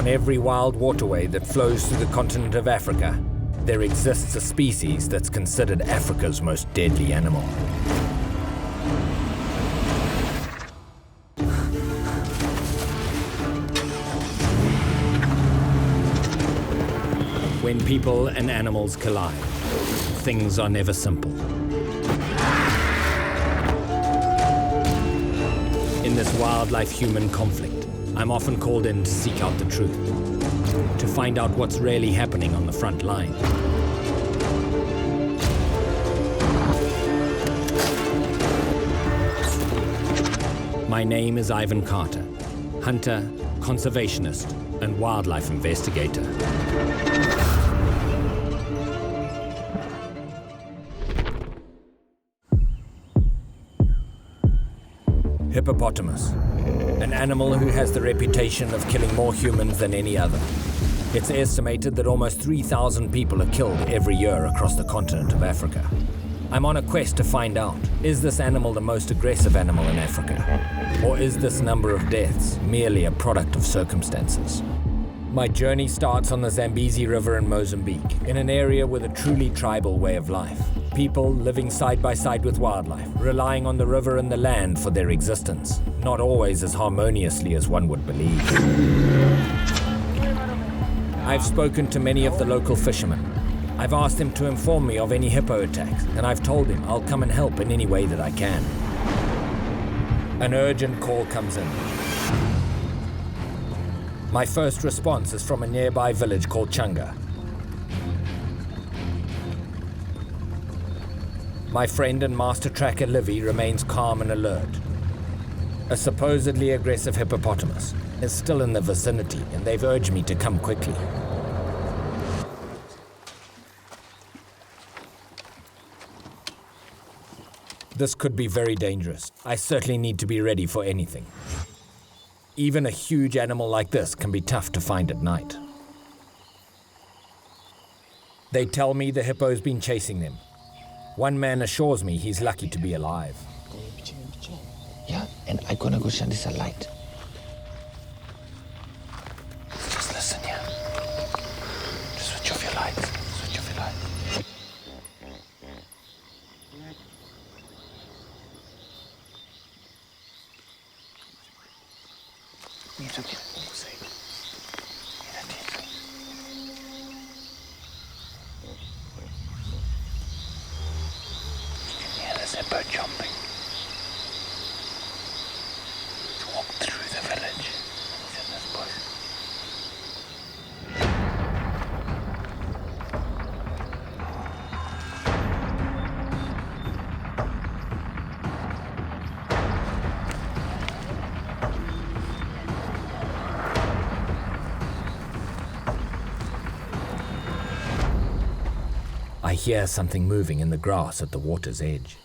On every wild waterway that flows through the continent of Africa, there exists a species that's considered Africa's most deadly animal. When people and animals collide, things are never simple. In this wildlife-human conflict, I'm often called in to seek out the truth, to find out what's really happening on the front line. My name is Ivan Carter, hunter, conservationist, and wildlife investigator. Hippopotamus, an animal who has the reputation of killing more humans than any other. It's estimated that almost 3,000 people are killed every year across the continent of Africa. I'm on a quest to find out, is this animal the most aggressive animal in Africa? Or is this number of deaths merely a product of circumstances? My journey starts on the Zambezi River in Mozambique, in an area with a truly tribal way of life. People living side by side with wildlife, relying on the river and the land for their existence, not always as harmoniously as one would believe. I've spoken to many of the local fishermen. I've asked them to inform me of any hippo attacks, and I've told them I'll come and help in any way that I can. An urgent call comes in. My first response is from a nearby village called Changa. My friend and master tracker Livy remains calm and alert. A supposedly aggressive hippopotamus is still in the vicinity, and they've urged me to come quickly. This could be very dangerous. I certainly need to be ready for anything. Even a huge animal like this can be tough to find at night. They tell me the hippo's been chasing them. One man assures me he's lucky to be alive. Yeah, and I'm gonna go shine this a light. Just listen, yeah? Just switch off your lights. Switch off your lights. Music. Hippo jumping. Let's walk through the village. He's in this bush. I hear something moving in the grass at the water's edge.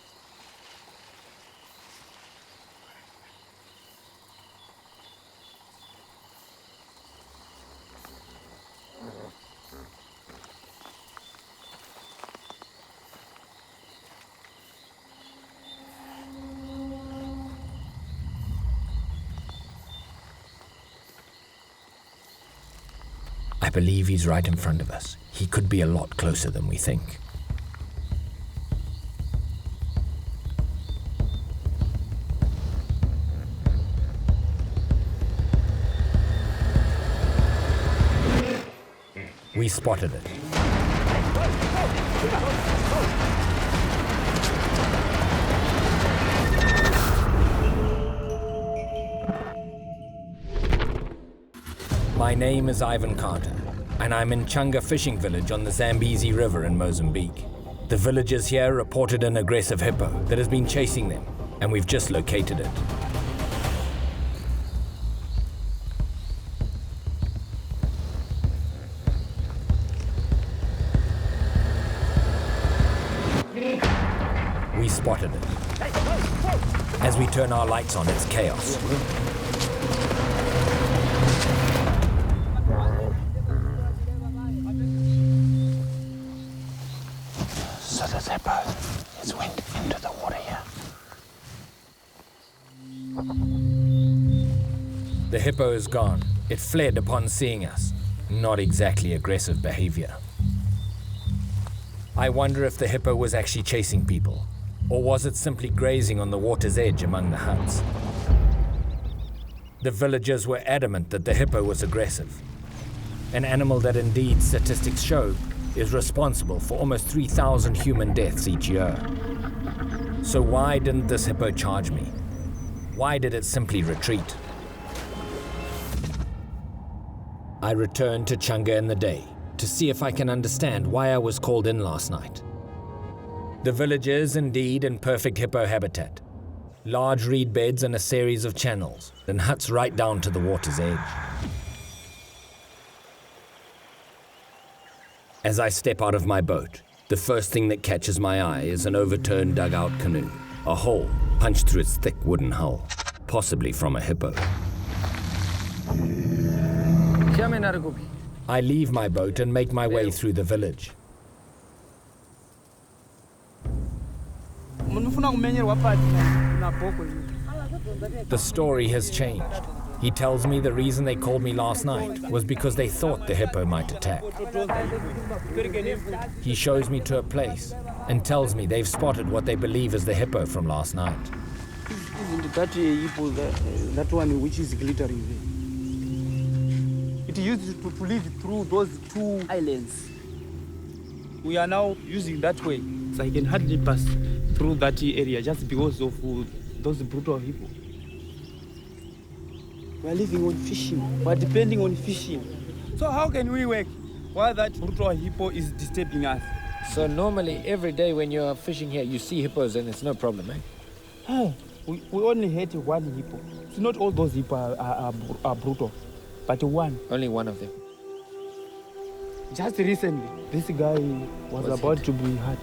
I believe he's right in front of us. He could be a lot closer than we think. We spotted it. My name is Ivan Carter, and I'm in Changa fishing village on the Zambezi River in Mozambique. The villagers here reported an aggressive hippo that has been chasing them, and we've just located it. We spotted it. As we turn our lights on, it's chaos. So the hippo is went into the water here. The hippo is gone. It fled upon seeing us. Not exactly aggressive behavior. I wonder if the hippo was actually chasing people, or was it simply grazing on the water's edge among the huts? The villagers were adamant that the hippo was aggressive, an animal that indeed statistics show is responsible for almost 3,000 human deaths each year. So why didn't this hippo charge me? Why did it simply retreat? I returned to Changa in the day to see if I can understand why I was called in last night. The village is indeed in perfect hippo habitat. Large reed beds and a series of channels, and huts right down to the water's edge. As I step out of my boat, the first thing that catches my eye is an overturned dugout canoe, a hole punched through its thick wooden hull, possibly from a hippo. I leave my boat and make my way through the village. The story has changed. He tells me the reason they called me last night was because they thought the hippo might attack. He shows me to a place and tells me they've spotted what they believe is the hippo from last night. Isn't that hippo, that one which is glittering there? It used to live through those two islands. We are now using that way, so I can hardly pass through that area just because of those brutal hippo. We are living on fishing. We are depending on fishing. So how can we work while that brutal hippo is disturbing us? So normally every day when you're fishing here, you see hippos and it's no problem, eh? Oh, we only hit one hippo. So not all those hippo are brutal, but one. Only one of them. Just recently, this guy was about to be hurt.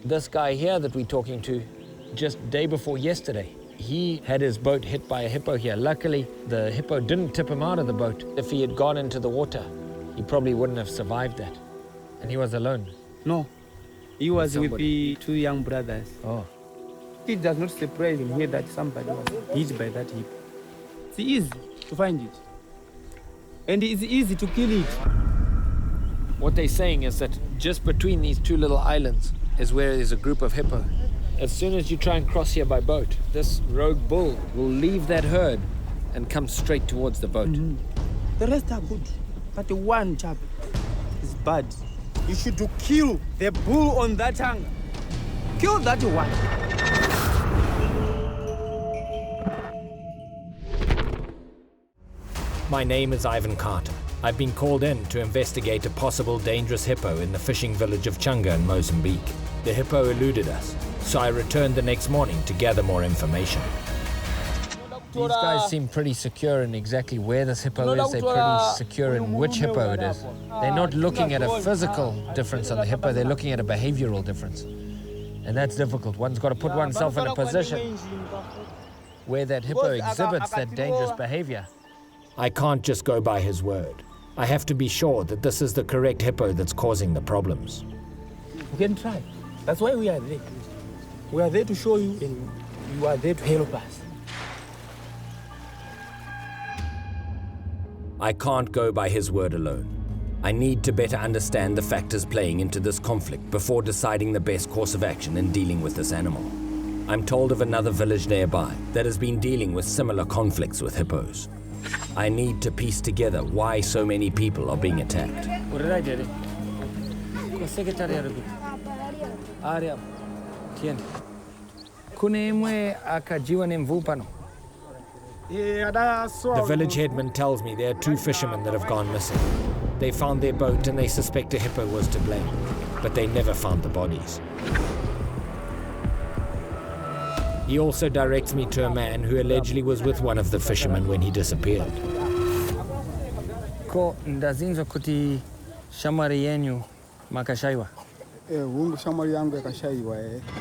This guy here that we're talking to, just day before yesterday, he had his boat hit by a hippo here. Luckily, the hippo didn't tip him out of the boat. If he had gone into the water, he probably wouldn't have survived that. And he was alone. No, he was with the two young brothers. Oh. It does not surprise him here that somebody was hit by that hippo. It's easy to find it. And it's easy to kill it. What they're saying is that just between these two little islands is where there's a group of hippo. As soon as you try and cross here by boat, this rogue bull will leave that herd and come straight towards the boat. Mm-hmm. The rest are good, but the one chap is bad. You should kill the bull on that tongue. Kill that one. My name is Ivan Carter. I've been called in to investigate a possible dangerous hippo in the fishing village of Changa in Mozambique. The hippo eluded us, so I returned the next morning to gather more information. These guys seem pretty secure in exactly where this hippo is. They're pretty secure in which hippo it is. They're not looking at a physical difference on the hippo, they're looking at a behavioral difference. And that's difficult. One's got to put oneself in a position where that hippo exhibits that dangerous behavior. I can't just go by his word. I have to be sure that this is the correct hippo that's causing the problems. We can try. That's why we are there. We are there to show you, and you are there to help us. I can't go by his word alone. I need to better understand the factors playing into this conflict before deciding the best course of action in dealing with this animal. I'm told of another village nearby that has been dealing with similar conflicts with hippos. I need to piece together why so many people are being attacked. What did I do? The village headman tells me there are two fishermen that have gone missing. They found their boat and they suspect a hippo was to blame, but they never found the bodies. He also directs me to a man who allegedly was with one of the fishermen when he disappeared. Ko ndazinza kuti shamari yenu makashaiwa.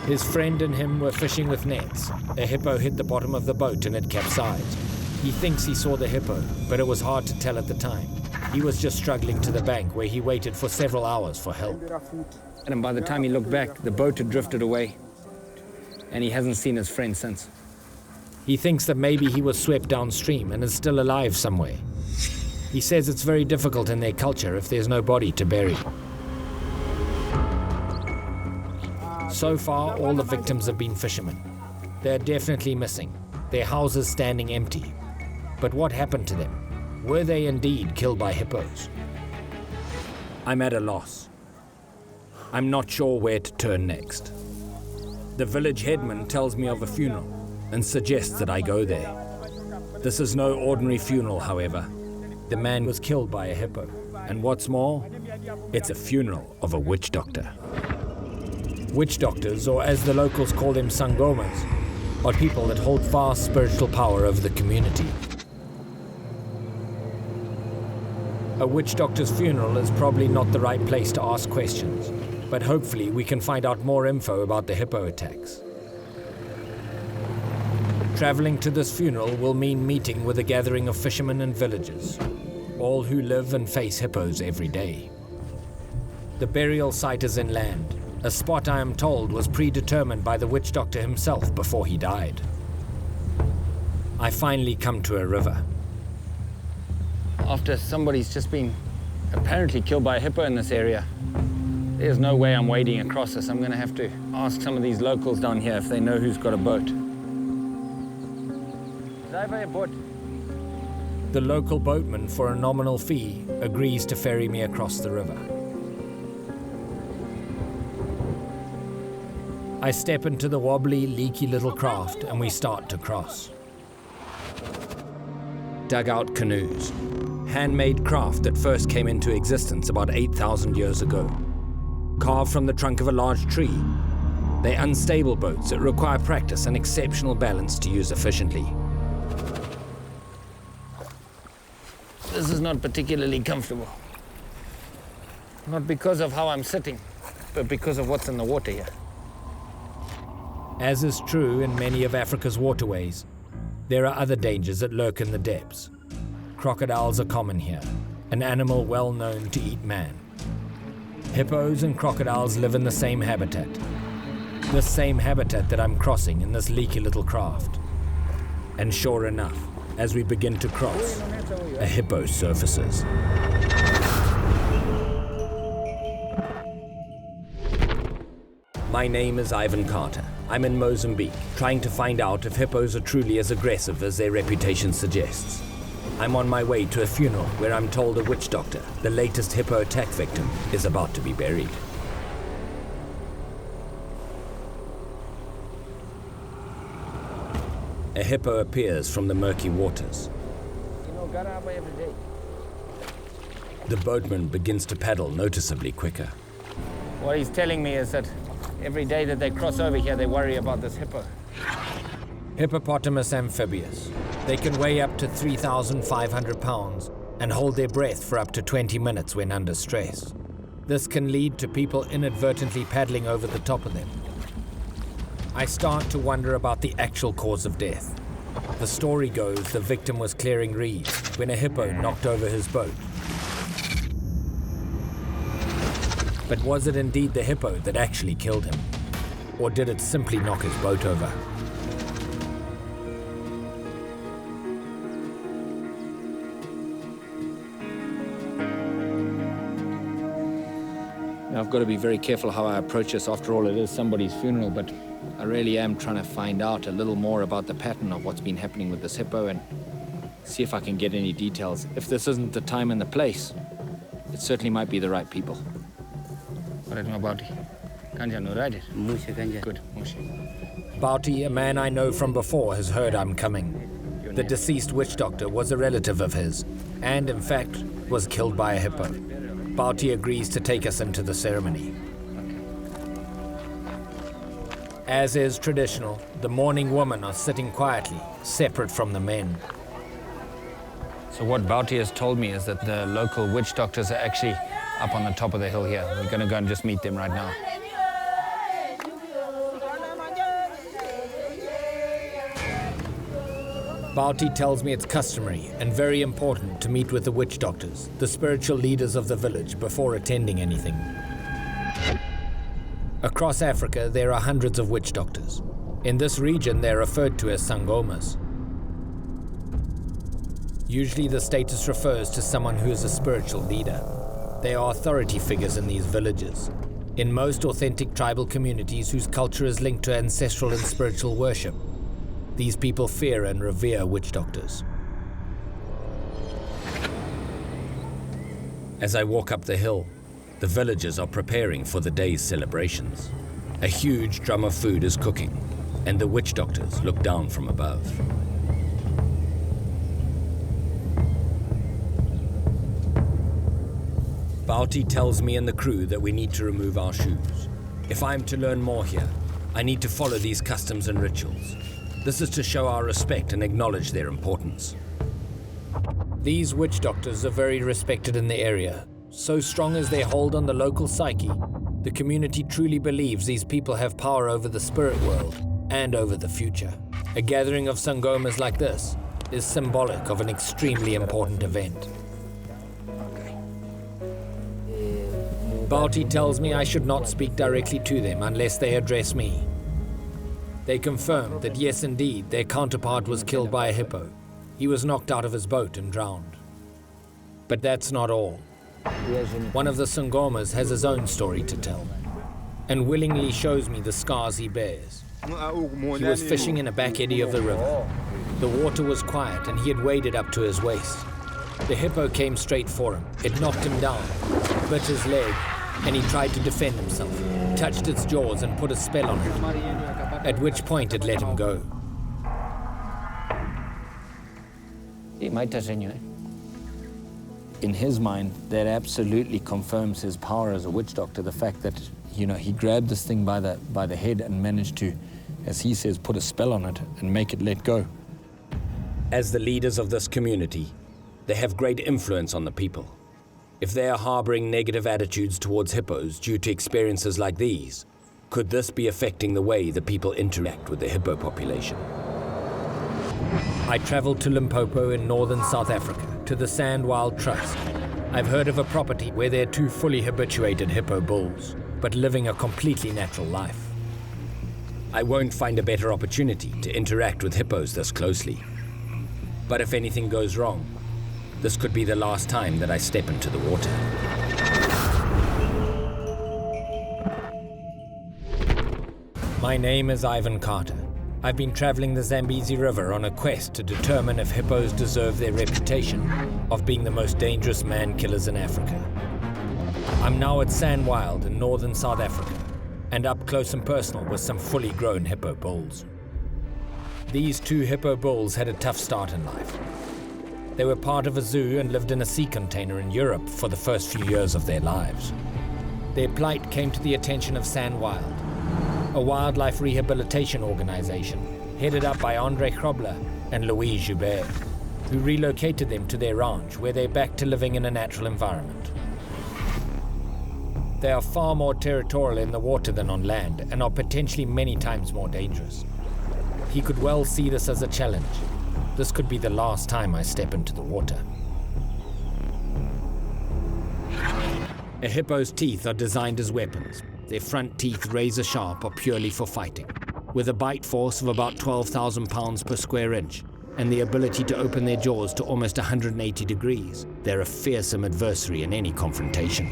His friend and him were fishing with nets. A hippo hit the bottom of the boat and it capsized. He thinks he saw the hippo, but it was hard to tell at the time. He was just struggling to the bank where he waited for several hours for help. And by the time he looked back, the boat had drifted away. And he hasn't seen his friend since. He thinks that maybe he was swept downstream and is still alive somewhere. He says it's very difficult in their culture if there's no body to bury. So far, all the victims have been fishermen. They're definitely missing, their houses standing empty. But what happened to them? Were they indeed killed by hippos? I'm at a loss. I'm not sure where to turn next. The village headman tells me of a funeral and suggests that I go there. This is no ordinary funeral, however. The man was killed by a hippo. And what's more, it's a funeral of a witch doctor. Witch doctors, or as the locals call them, sangomas, are people that hold vast spiritual power over the community. A witch doctor's funeral is probably not the right place to ask questions, but hopefully we can find out more info about the hippo attacks. Traveling to this funeral will mean meeting with a gathering of fishermen and villagers, all who live and face hippos every day. The burial site is inland, a spot I am told was predetermined by the witch doctor himself before he died. I finally come to a river. After somebody's just been apparently killed by a hippo in this area, there's no way I'm wading across this. I'm going to have to ask some of these locals down here if they know who's got a boat. The local boatman, for a nominal fee, agrees to ferry me across the river. I step into the wobbly, leaky little craft and we start to cross. Dugout canoes. Handmade craft that first came into existence about 8,000 years ago. Carved from the trunk of a large tree. They're unstable boats that require practice and exceptional balance to use efficiently. This is not particularly comfortable. Not because of how I'm sitting, but because of what's in the water here. As is true in many of Africa's waterways, there are other dangers that lurk in the depths. Crocodiles are common here, an animal well known to eat man. Hippos and crocodiles live in the same habitat. This same habitat that I'm crossing in this leaky little craft. And sure enough, as we begin to cross, a hippo surfaces. My name is Ivan Carter. I'm in Mozambique, trying to find out if hippos are truly as aggressive as their reputation suggests. I'm on my way to a funeral where I'm told a witch doctor, the latest hippo attack victim, is about to be buried. A hippo appears from the murky waters. The boatman begins to paddle noticeably quicker. What he's telling me is that every day that they cross over here, they worry about this hippo. Hippopotamus amphibious. They can weigh up to 3,500 pounds and hold their breath for up to 20 minutes when under stress. This can lead to people inadvertently paddling over the top of them. I start to wonder about the actual cause of death. The story goes the victim was clearing reeds when a hippo knocked over his boat. But was it indeed the hippo that actually killed him? Or did it simply knock his boat over? I've got to be very careful how I approach this. After all, it is somebody's funeral, but I really am trying to find out a little more about the pattern of what's been happening with this hippo and see if I can get any details. If this isn't the time and the place, it certainly might be the right people. Good. Bauti, a man I know from before, has heard I'm coming. The deceased witch doctor was a relative of his, and in fact, was killed by a hippo. Bauti agrees to take us into the ceremony. As is traditional, the mourning women are sitting quietly, separate from the men. So what Bauti has told me is that the local witch doctors are actually up on the top of the hill here. We're going to go and just meet them right now. Bauti tells me it's customary and very important to meet with the witch doctors, the spiritual leaders of the village, before attending anything. Across Africa, there are hundreds of witch doctors. In this region, they're referred to as sangomas. Usually the status refers to someone who is a spiritual leader. They are authority figures in these villages. In most authentic tribal communities whose culture is linked to ancestral and spiritual worship, these people fear and revere witch doctors. As I walk up the hill, the villagers are preparing for the day's celebrations. A huge drum of food is cooking, and the witch doctors look down from above. Bauti tells me and the crew that we need to remove our shoes. If I'm to learn more here, I need to follow these customs and rituals. This is to show our respect and acknowledge their importance. These witch doctors are very respected in the area. So strong as their hold on the local psyche, the community truly believes these people have power over the spirit world and over the future. A gathering of sangomas like this is symbolic of an extremely important event. Bauti tells me I should not speak directly to them unless they address me. They confirmed that yes, indeed, their counterpart was killed by a hippo. He was knocked out of his boat and drowned. But that's not all. One of the sangomas has his own story to tell, and willingly shows me the scars he bears. He was fishing in a back eddy of the river. The water was quiet and he had waded up to his waist. The hippo came straight for him. It knocked him down, bit his leg, and he tried to defend himself, touched its jaws and put a spell on him, at which point it let him go. In his mind, that absolutely confirms his power as a witch doctor. The fact that, he grabbed this thing by the head and managed to, as he says, put a spell on it and make it let go. As the leaders of this community, they have great influence on the people. If they are harboring negative attitudes towards hippos due to experiences like these, could this be affecting the way the people interact with the hippo population? I traveled to Limpopo in northern South Africa, to the Sandwild Trust. I've heard of a property where there are 2 fully habituated hippo bulls, but living a completely natural life. I won't find a better opportunity to interact with hippos this closely. But if anything goes wrong, this could be the last time that I step into the water. My name is Ivan Carter. I've been traveling the Zambezi River on a quest to determine if hippos deserve their reputation of being the most dangerous man-killers in Africa. I'm now at Sandwild in northern South Africa, and up close and personal with some fully grown hippo bulls. These 2 hippo bulls had a tough start in life. They were part of a zoo and lived in a sea container in Europe for the first few years of their lives. Their plight came to the attention of Sandwild, a wildlife rehabilitation organization headed up by Andre Grobler and Louis Joubert, who relocated them to their ranch where they're back to living in a natural environment. They are far more territorial in the water than on land and are potentially many times more dangerous. He could well see this as a challenge. This could be the last time I step into the water. A hippo's teeth are designed as weapons. Their front teeth, razor sharp, are purely for fighting. With a bite force of about 12,000 pounds per square inch and the ability to open their jaws to almost 180 degrees, they're a fearsome adversary in any confrontation.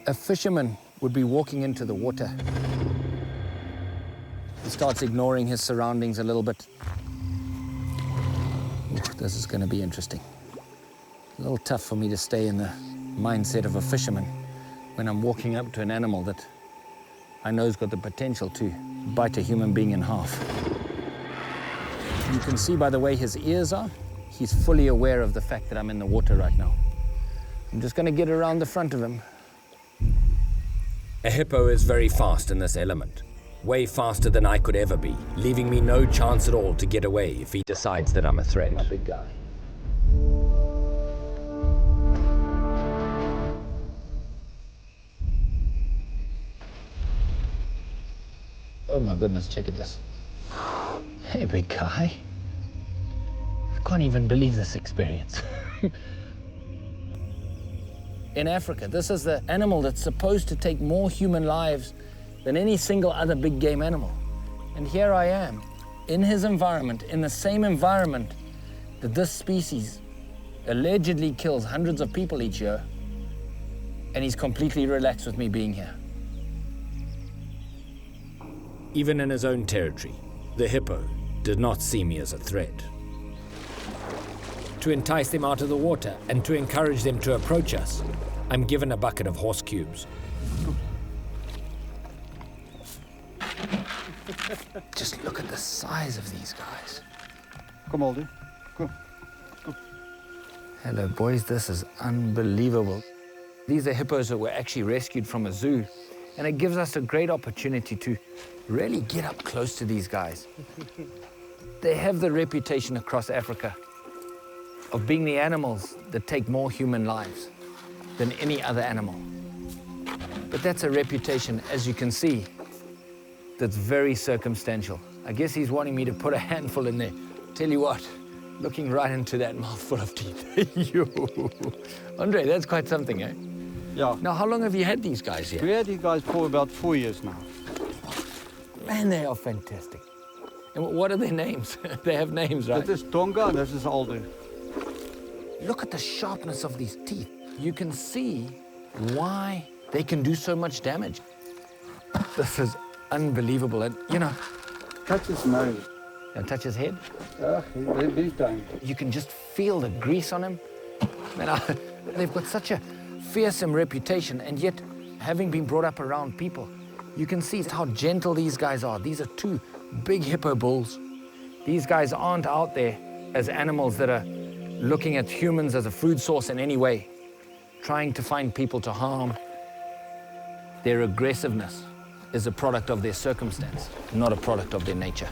A fisherman would be walking into the water. He starts ignoring his surroundings a little bit. Ooh, this is going to be interesting. A little tough for me to stay in the mindset of a fisherman when I'm walking up to an animal that I know has got the potential to bite a human being in half. You can see by the way his ears are, he's fully aware of the fact that I'm in the water right now. I'm just going to get around the front of him. A hippo is very fast in this element. Way faster than I could ever be, leaving me no chance at all to get away if he decides that I'm a threat. A big guy. Oh my goodness, check at this. Hey, big guy. I can't even believe this experience. In Africa, this is the animal that's supposed to take more human lives than any single other big game animal. And here I am, in his environment, in the same environment that this species allegedly kills hundreds of people each year, and he's completely relaxed with me being here. Even in his own territory, the hippo did not see me as a threat. To entice them out of the water and to encourage them to approach us, I'm given a bucket of horse cubes. Just look at the size of these guys. Come Aldi. Come. Hello, boys. This is unbelievable. These are hippos that were actually rescued from a zoo, and it gives us a great opportunity to really get up close to these guys. They have the reputation across Africa of being the animals that take more human lives than any other animal. But that's a reputation, as you can see, that's very circumstantial. I guess he's wanting me to put a handful in there. Tell you what, looking right into that mouthful of teeth. Yo. Andre, that's quite something, eh? Yeah. Now, how long have you had these guys here? We had these guys for about 4 years now. Man, they are fantastic. And what are their names? They have names, right? This is Tonga and this is Aldi. Look at the sharpness of these teeth. You can see why they can do so much damage. This is unbelievable. And, you know, Touch his nose. touch his head. These times. You can just feel the grease on him. Man, they've got such a fearsome reputation, and yet, having been brought up around people, you can see how gentle these guys are. These are two big hippo bulls. These guys aren't out there as animals that are looking at humans as a food source in any way, trying to find people to harm. Their aggressiveness is a product of their circumstance, not a product of their nature.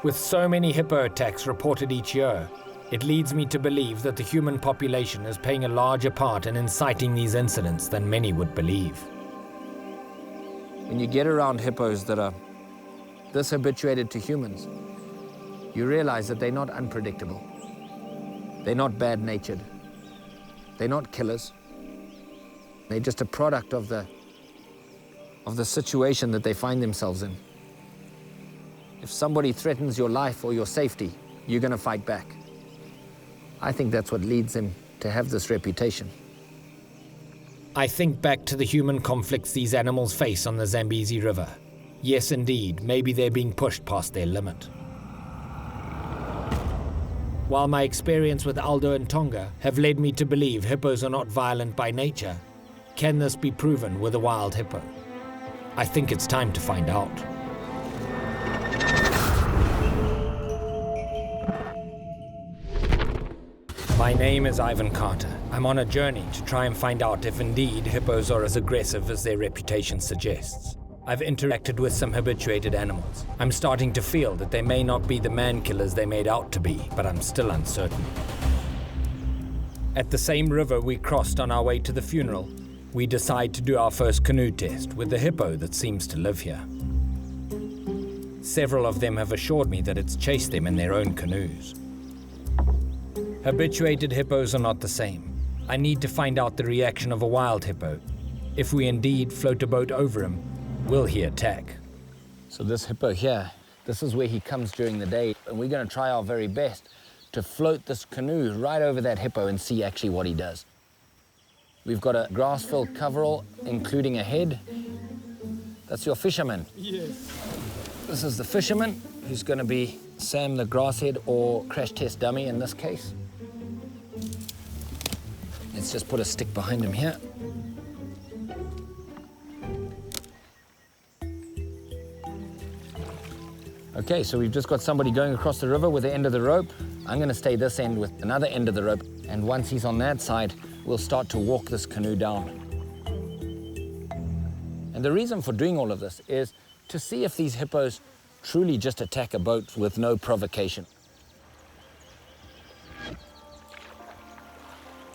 With so many hippo attacks reported each year, it leads me to believe that the human population is playing a larger part in inciting these incidents than many would believe. When you get around hippos that are this habituated to humans, you realize that they're not unpredictable. They're not bad-natured. They're not killers. They're just a product of the situation that they find themselves in. If somebody threatens your life or your safety, you're going to fight back. I think that's what leads them to have this reputation. I think back to the human conflicts these animals face on the Zambezi River. Yes, indeed, maybe they're being pushed past their limit. While my experience with Aldo and Tonga have led me to believe hippos are not violent by nature, can this be proven with a wild hippo? I think it's time to find out. My name is Ivan Carter. I'm on a journey to try and find out if indeed hippos are as aggressive as their reputation suggests. I've interacted with some habituated animals. I'm starting to feel that they may not be the man-killers they made out to be, but I'm still uncertain. At the same river we crossed on our way to the funeral, we decide to do our first canoe test with the hippo that seems to live here. Several of them have assured me that it's chased them in their own canoes. Habituated hippos are not the same. I need to find out the reaction of a wild hippo. If we indeed float a boat over him, will he attack? So this hippo here, this is where he comes during the day, and we're going to try our very best to float this canoe right over that hippo and see actually what he does. We've got a grass-filled coverall, including a head. That's your fisherman. Yes. This is the fisherman, who's going to be Sam the grasshead or crash test dummy in this case. Let's just put a stick behind him here. Okay, so we've just got somebody going across the river with the end of the rope. I'm going to stay this end with another end of the rope, and once he's on that side, we'll start to walk this canoe down. And the reason for doing all of this is to see if these hippos truly just attack a boat with no provocation.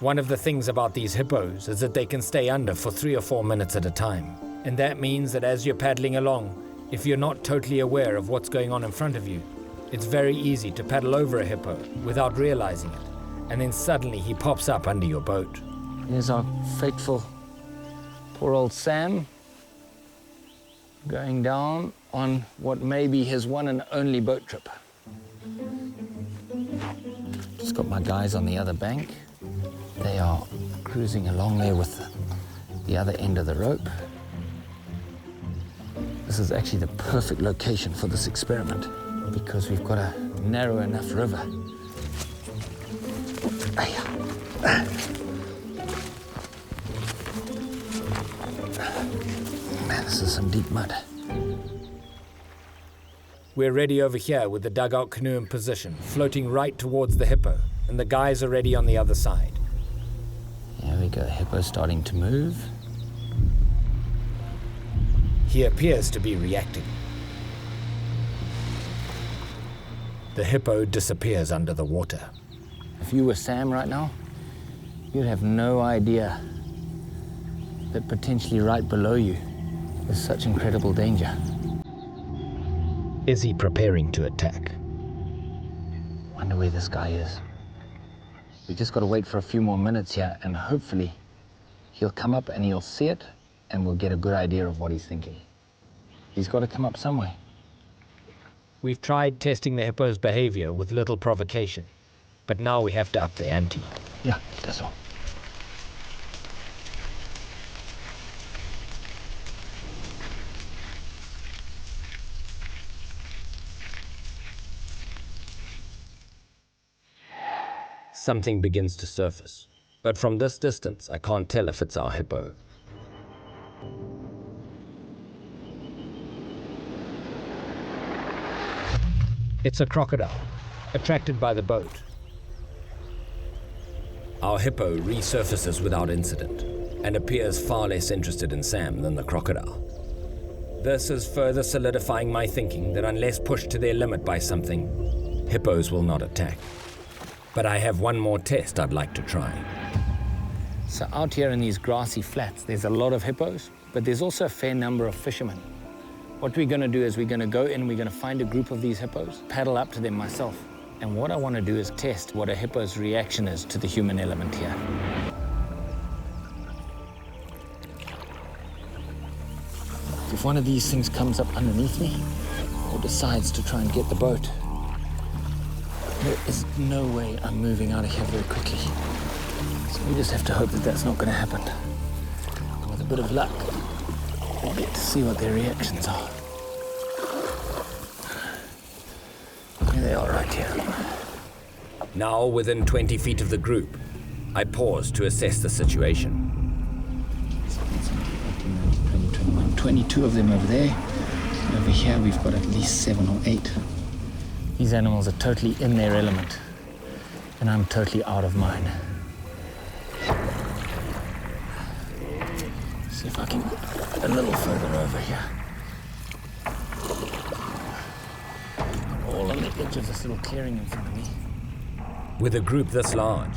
One of the things about these hippos is that they can stay under for 3 or 4 minutes at a time. And that means that as you're paddling along, if you're not totally aware of what's going on in front of you, it's very easy to paddle over a hippo without realizing it. And then suddenly he pops up under your boat. Here's our fateful Poor old Sam, going down on what may be his one and only boat trip. Just got my guys on the other bank. They are cruising along there with the other end of the rope. This is actually the perfect location for this experiment because we've got a narrow enough river. Man, this is some deep mud. We're ready over here with the dugout canoe in position, floating right towards the hippo, and the guys are ready on the other side. Here we go, hippo's starting to move. He appears to be reacting. The hippo disappears under the water. If you were Sam right now, you'd have no idea that potentially right below you is such incredible danger. Is he preparing to attack? Wonder where this guy is. We just got to wait for a few more minutes here, and hopefully he'll come up and he'll see it, and we'll get a good idea of what he's thinking. He's got to come up somewhere. We've tried testing the hippo's behavior with little provocation, but now we have to up the ante. Yeah, that's all. Something begins to surface, but from this distance, I can't tell if it's our hippo. It's a crocodile, attracted by the boat. Our hippo resurfaces without incident and appears far less interested in Sam than the crocodile. This is further solidifying my thinking that unless pushed to their limit by something, hippos will not attack. But I have one more test I'd like to try. So out here in these grassy flats, there's a lot of hippos, but there's also a fair number of fishermen. What we're going to do is we're going to go in, we're going to find a group of these hippos, paddle up to them myself. And what I want to do is test what a hippo's reaction is to the human element here. If one of these things comes up underneath me or decides to try and get the boat, there is no way I'm moving out of here very quickly. So we just have to hope that that's not going to happen. And with a bit of luck, we'll get to see what their reactions are. Here they are right here. Now within 20 feet of the group, I pause to assess the situation. 22 of them over there. And over here we've got at least 7 or 8. These animals are totally in their element, and I'm totally out of mine. See if I can get a little further over here. I'm all on the edge of this little clearing in front of me. With a group this large,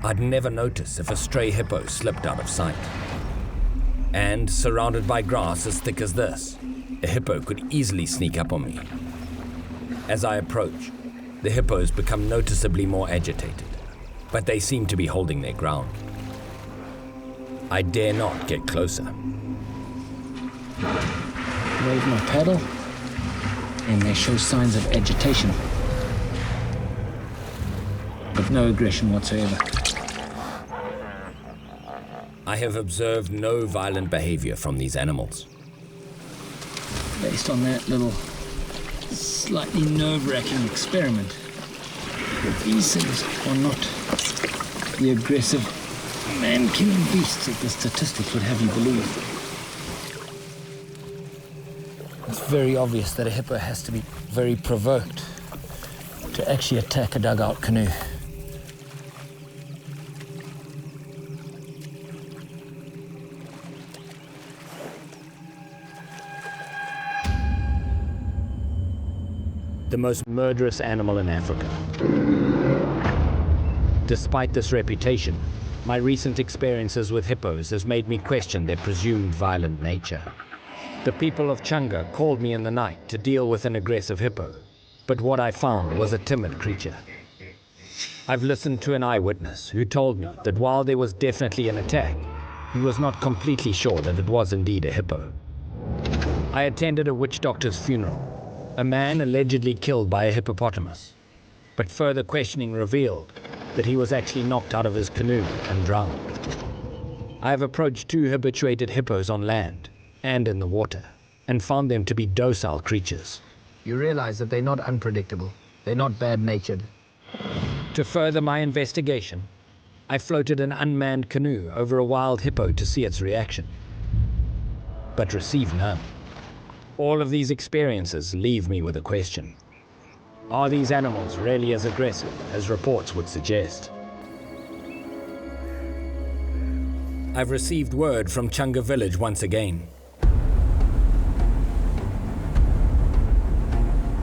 I'd never notice if a stray hippo slipped out of sight. And surrounded by grass as thick as this, a hippo could easily sneak up on me. As I approach, the hippos become noticeably more agitated, but they seem to be holding their ground. I dare not get closer. Wave my paddle, and they show signs of agitation, but no aggression whatsoever. I have observed no violent behavior from these animals. Based on that little slightly nerve-wracking experiment, these things are not the aggressive man-killing beasts that the statistics would have you believe. It's very obvious that a hippo has to be very provoked to actually attack a dugout canoe. The most murderous animal in Africa. Despite this reputation, my recent experiences with hippos has made me question their presumed violent nature. The people of Changa called me in the night to deal with an aggressive hippo, but what I found was a timid creature. I've listened to an eyewitness who told me that while there was definitely an attack, he was not completely sure that it was indeed a hippo. I attended a witch doctor's funeral, a man allegedly killed by a hippopotamus, but further questioning revealed that he was actually knocked out of his canoe and drowned. I have approached 2 habituated hippos on land and in the water, and found them to be docile creatures. You realize that they're not unpredictable. They're not bad-natured. To further my investigation, I floated an unmanned canoe over a wild hippo to see its reaction, but received none. All of these experiences leave me with a question. Are these animals really as aggressive as reports would suggest? I've received word from Chunga village once again.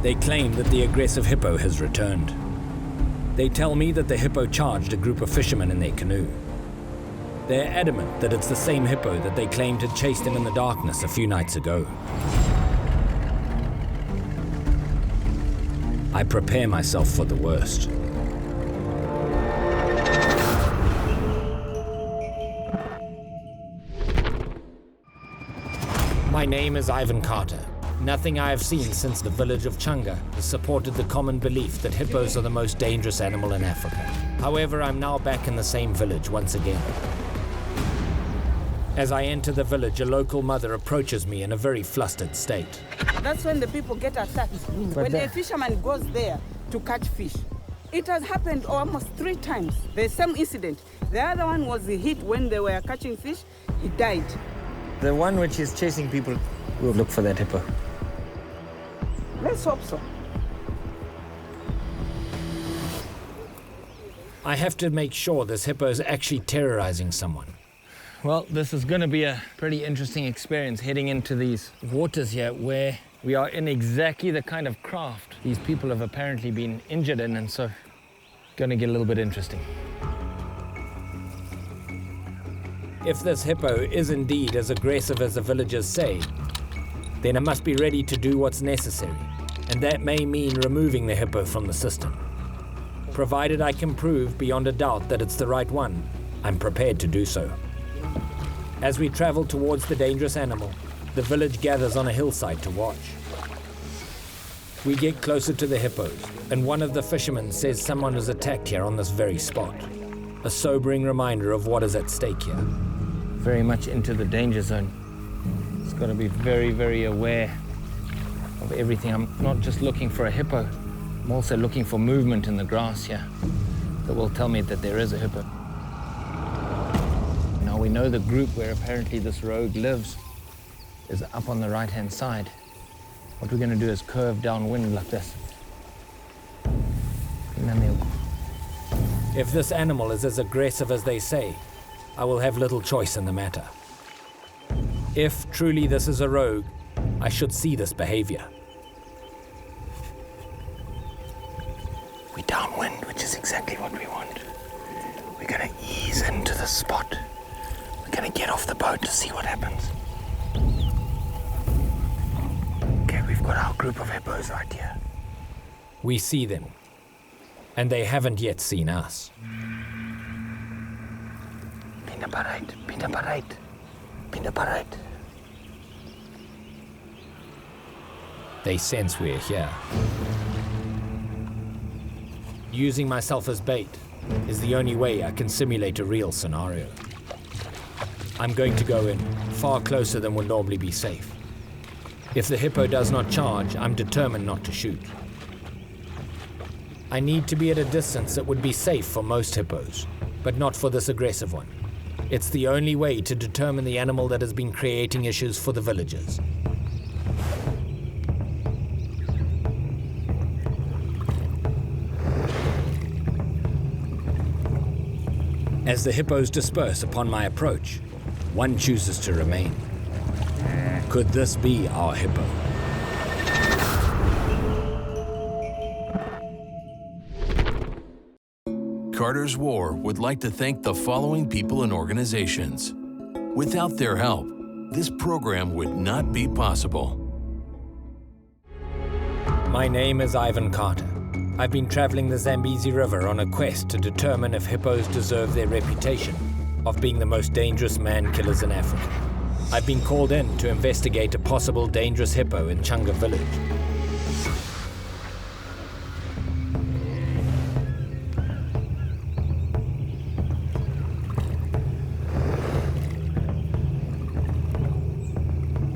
They claim that the aggressive hippo has returned. They tell me that the hippo charged a group of fishermen in their canoe. They're adamant that it's the same hippo that they claimed had chased them in the darkness a few nights ago. I prepare myself for the worst. My name is Ivan Carter. Nothing I have seen since the village of Chunga has supported the common belief that hippos are the most dangerous animal in Africa. However, I'm now back in the same village once again. As I enter the village, a local mother approaches me in a very flustered state. That's when the people get attacked. When a fisherman goes there to catch fish. It has happened almost 3 times, the same incident. The other one was hit when they were catching fish, he died. The one which is chasing people, we'll look for that hippo. Let's hope so. I have to make sure this hippo is actually terrorizing someone. Well, this is going to be a pretty interesting experience heading into these waters here where we are in exactly the kind of craft these people have apparently been injured in, and so going to get a little bit interesting. If this hippo is indeed as aggressive as the villagers say, then I must be ready to do what's necessary, and that may mean removing the hippo from the system. Provided I can prove beyond a doubt that it's the right one, I'm prepared to do so. As we travel towards the dangerous animal, the village gathers on a hillside to watch. We get closer to the hippos, and one of the fishermen says someone was attacked here on this very spot. A sobering reminder of what is at stake here. Very much into the danger zone. It's got to be very, very aware of everything. I'm not just looking for a hippo, I'm also looking for movement in the grass here that will tell me that there is a hippo. Now we know the group where apparently this rogue lives is up on the right-hand side. What we're going to do is curve downwind like this. If this animal is as aggressive as they say, I will have little choice in the matter. If truly this is a rogue, I should see this behavior. We're downwind, which is exactly what we want. We're gonna ease into the spot. We're gonna get off the boat to see what happens. Okay, we've got our group of hippos right here. We see them, and they haven't yet seen us. Pinda parait. They sense we're here. Using myself as bait is the only way I can simulate a real scenario. I'm going to go in, far closer than would normally be safe. If the hippo does not charge, I'm determined not to shoot. I need to be at a distance that would be safe for most hippos, but not for this aggressive one. It's the only way to determine the animal that has been creating issues for the villagers. As the hippos disperse upon my approach, one chooses to remain. Could this be our hippo? Carter's War would like to thank the following people and organizations. Without their help, this program would not be possible. My name is Ivan Carter. I've been traveling the Zambezi River on a quest to determine if hippos deserve their reputation of being the most dangerous man killers in Africa. I've been called in to investigate a possible dangerous hippo in Changa village.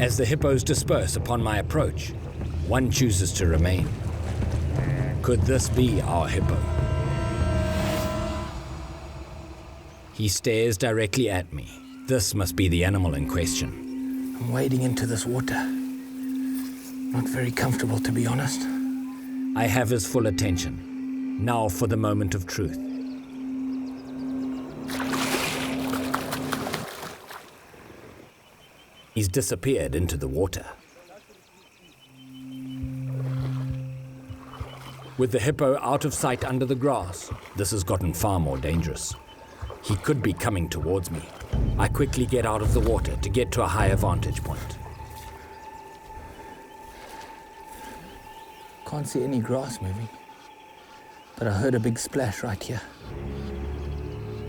As the hippos disperse upon my approach, one chooses to remain. Could this be our hippo? He stares directly at me. This must be the animal in question. I'm wading into this water. Not very comfortable, to be honest. I have his full attention. Now for the moment of truth. He's disappeared into the water. With the hippo out of sight under the grass, this has gotten far more dangerous. He could be coming towards me. I quickly get out of the water to get to a higher vantage point. Can't see any grass moving. But I heard a big splash right here.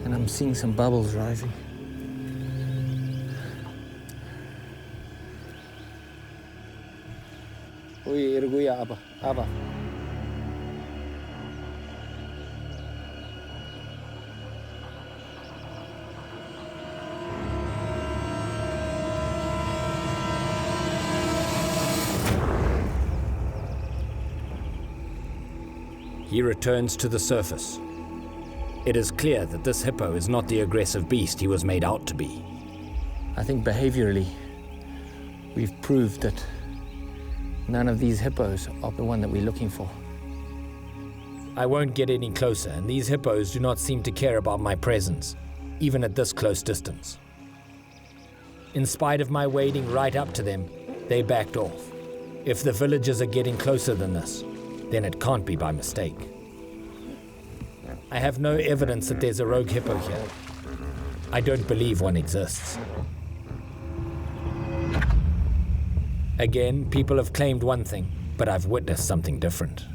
And I'm seeing some bubbles rising. Abba. He returns to the surface. It is clear that this hippo is not the aggressive beast he was made out to be. I think behaviorally, we've proved that none of these hippos are the one that we're looking for. I won't get any closer, and these hippos do not seem to care about my presence, even at this close distance. In spite of my wading right up to them, they backed off. If the villagers are getting closer than this, then it can't be by mistake. I have no evidence that there's a rogue hippo here. I don't believe one exists. Again, people have claimed one thing, but I've witnessed something different.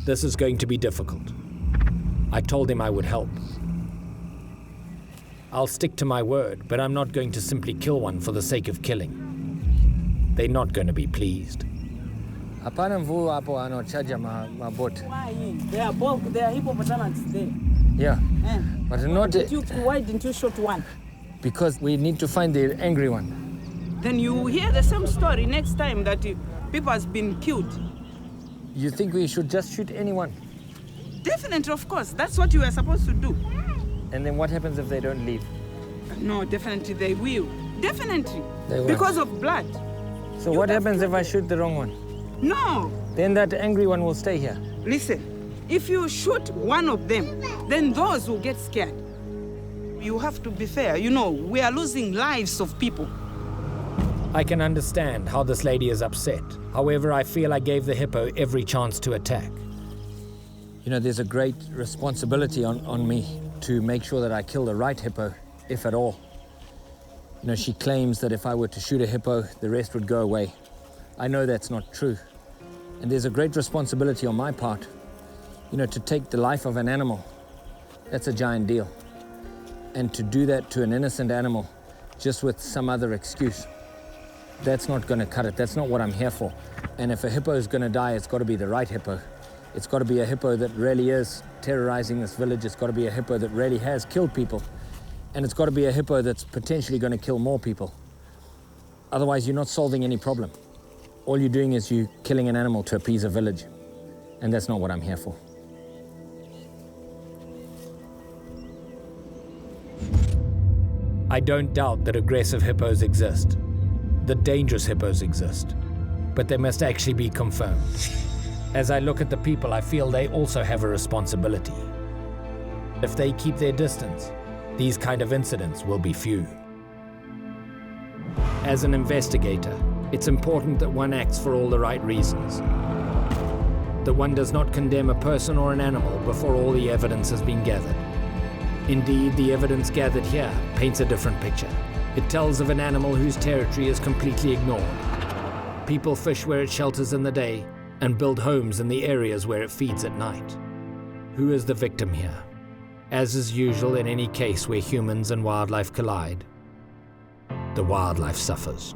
This is going to be difficult. I told him I would help. I'll stick to my word, but I'm not going to simply kill one for the sake of killing. They're not going to be pleased. Hapana mvua hapo anaochaja maboti. Why? There are hippopotamus there. Yeah. But not Why didn't you shoot one? because we need to find the angry one. Then you hear the same story next time that people has been killed. You think we should just shoot anyone? Definitely, of course. That's what you were supposed to do. And then what happens if they don't leave? No, definitely they will. Definitely. They will. Because of blood. So what happens if I shoot the wrong one? No. Then that angry one will stay here. Listen, if you shoot one of them, then those will get scared. You have to be fair. You know, we are losing lives of people. I can understand how this lady is upset. However, I feel I gave the hippo every chance to attack. You know, there's a great responsibility on me to make sure that I kill the right hippo, if at all. You know, she claims that if I were to shoot a hippo, the rest would go away. I know that's not true. And there's a great responsibility on my part, you know, to take the life of an animal. That's a giant deal. And to do that to an innocent animal just with some other excuse, that's not going to cut it. That's not what I'm here for. And if a hippo is going to die, it's got to be the right hippo. It's got to be a hippo that really is terrorizing this village. It's got to be a hippo that really has killed people. And it's got to be a hippo that's potentially going to kill more people. Otherwise, you're not solving any problem. All you're doing is you killing an animal to appease a village. And that's not what I'm here for. I don't doubt that aggressive hippos exist. That dangerous hippos exist. But they must actually be confirmed. As I look at the people, I feel they also have a responsibility. If they keep their distance, these kind of incidents will be few. As an investigator, it's important that one acts for all the right reasons. That one does not condemn a person or an animal before all the evidence has been gathered. Indeed, the evidence gathered here paints a different picture. It tells of an animal whose territory is completely ignored. People fish where it shelters in the day and build homes in the areas where it feeds at night. Who is the victim here? As is usual in any case where humans and wildlife collide, the wildlife suffers.